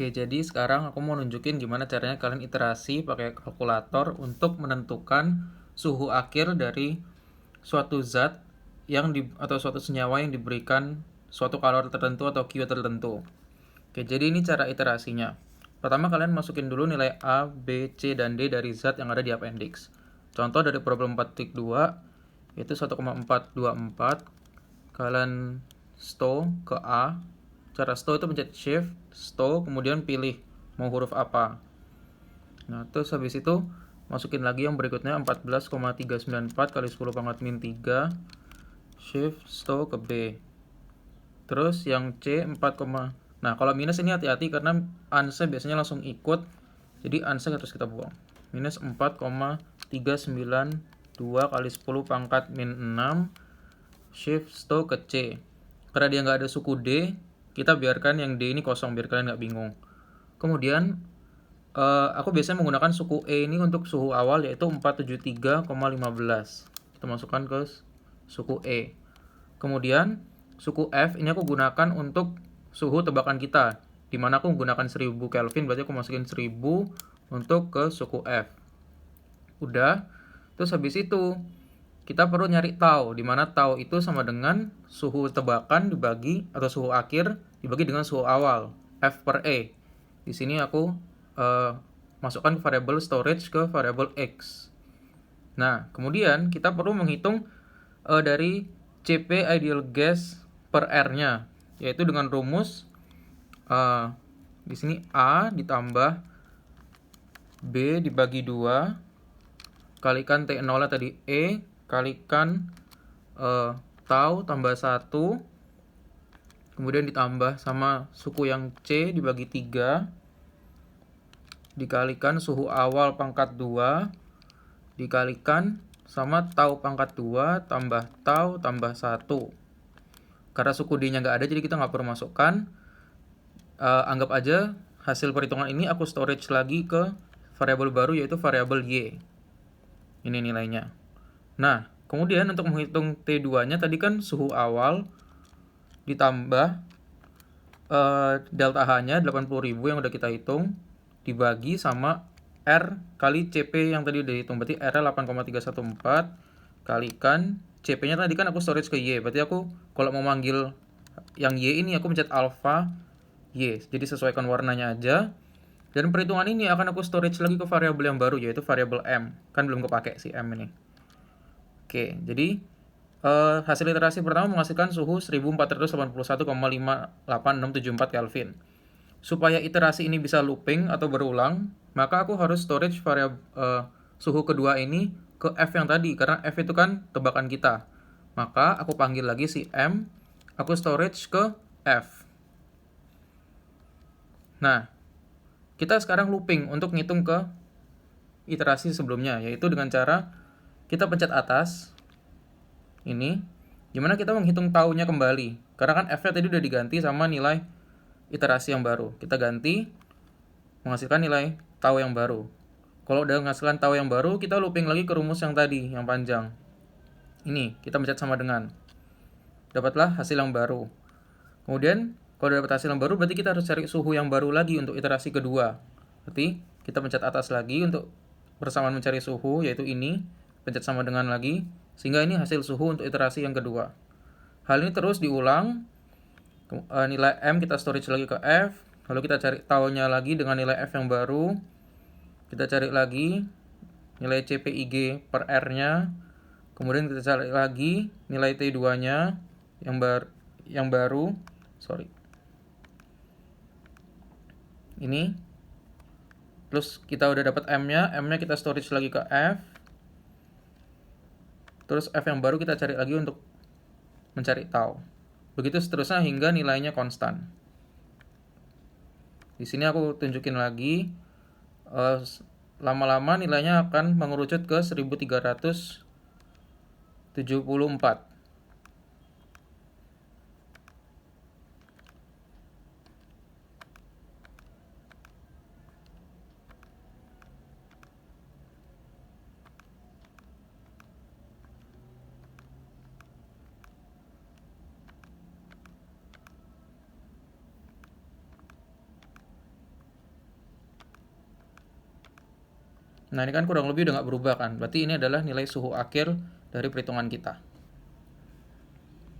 Oke, jadi sekarang aku mau nunjukin gimana caranya kalian iterasi pakai kalkulator untuk menentukan suhu akhir dari suatu zat atau suatu senyawa yang diberikan suatu kalori tertentu atau Q tertentu. Oke, jadi ini cara iterasinya. Pertama kalian masukin dulu nilai A, B, C, dan D dari zat yang ada di appendix. Contoh dari problem 4.2 yaitu 1,424. Kalian stow ke A. Cara stow itu pencet shift, stow, kemudian pilih mau huruf apa. Nah, terus habis itu masukin lagi yang berikutnya 14,394 kali 10 pangkat min 3, shift, stow ke B. Terus yang C 4, nah kalau minus ini hati-hati karena ansnya biasanya langsung ikut, jadi ansnya harus kita buang. Minus 4,392 kali 10 pangkat min 6, shift, stow ke C. Karena dia nggak ada suku D, kita biarkan yang D ini kosong biar kalian nggak bingung. Kemudian aku biasanya menggunakan suku E ini untuk suhu awal yaitu 473,15. Kita masukkan ke suku E. Kemudian suku F ini aku gunakan untuk suhu tebakan kita. Dimana aku menggunakan 1000 Kelvin, berarti aku masukin 1000 untuk ke suku F. Udah. Terus habis itu kita perlu nyari tau, dimana tau itu sama dengan suhu tebakan dibagi atau suhu akhir dibagi dengan suhu awal, F per E. Di sini aku masukkan variabel storage ke variabel X. Nah, kemudian kita perlu menghitung dari CP ideal gas per R-nya, yaitu dengan rumus di sini A ditambah B dibagi 2 kalikan T0 tadi E kalikan tau tambah 1, kemudian ditambah sama suku yang C dibagi 3 dikalikan suhu awal pangkat 2 dikalikan sama tau pangkat 2 tambah tau tambah 1. Karena suku D nya nggak ada, jadi kita nggak perlu masukkan. Anggap aja hasil perhitungan ini aku storage lagi ke variabel baru yaitu variabel Y. Ini nilainya. Nah, kemudian untuk menghitung T2-nya tadi kan suhu awal ditambah delta H-nya 80.000 yang udah kita hitung dibagi sama R kali CP yang tadi udah dihitung. Berarti R 8,314 kalikan CP-nya tadi kan aku storage ke Y. Berarti aku kalau mau manggil yang Y ini aku mencet alpha Y. Jadi sesuaikan warnanya aja. Dan perhitungan ini akan aku storage lagi ke variabel yang baru yaitu variabel M. Kan belum kepake si M ini. Oke, jadi hasil iterasi pertama menghasilkan suhu 1481,58,674 Kelvin. Supaya iterasi ini bisa looping atau berulang, maka aku harus storage variabel suhu kedua ini ke F yang tadi, karena F itu kan tebakan kita. Maka aku panggil lagi si M, aku storage ke F. Nah, kita sekarang looping untuk ngitung ke iterasi sebelumnya, yaitu dengan cara kita pencet atas ini, gimana kita menghitung taunya kembali, karena kan F-nya tadi udah diganti sama nilai iterasi yang baru. Kita ganti menghasilkan nilai tau yang baru. Kalau udah menghasilkan tau yang baru, kita looping lagi ke rumus yang tadi yang panjang ini, kita pencet sama dengan, dapatlah hasil yang baru. Kemudian kalau udah dapat hasil yang baru, berarti kita harus cari suhu yang baru lagi untuk iterasi kedua. Berarti kita pencet atas lagi untuk bersamaan mencari suhu, yaitu ini, pencet sama dengan lagi, sehingga ini hasil suhu untuk iterasi yang kedua. Hal ini terus diulang. Nilai M kita storage lagi ke F, lalu kita cari taunya lagi dengan nilai F yang baru. Kita cari lagi nilai CPIG per R-nya. Kemudian kita cari lagi nilai T2-nya yang baru. Ini. Terus kita udah dapat M-nya kita storage lagi ke F. Terus F yang baru kita cari lagi untuk mencari tau. Begitu seterusnya hingga nilainya konstan. Di sini aku tunjukin lagi, lama-lama nilainya akan mengerucut ke 1374. Nah, ini kan kurang lebih udah nggak berubah kan. Berarti ini adalah nilai suhu akhir dari perhitungan kita.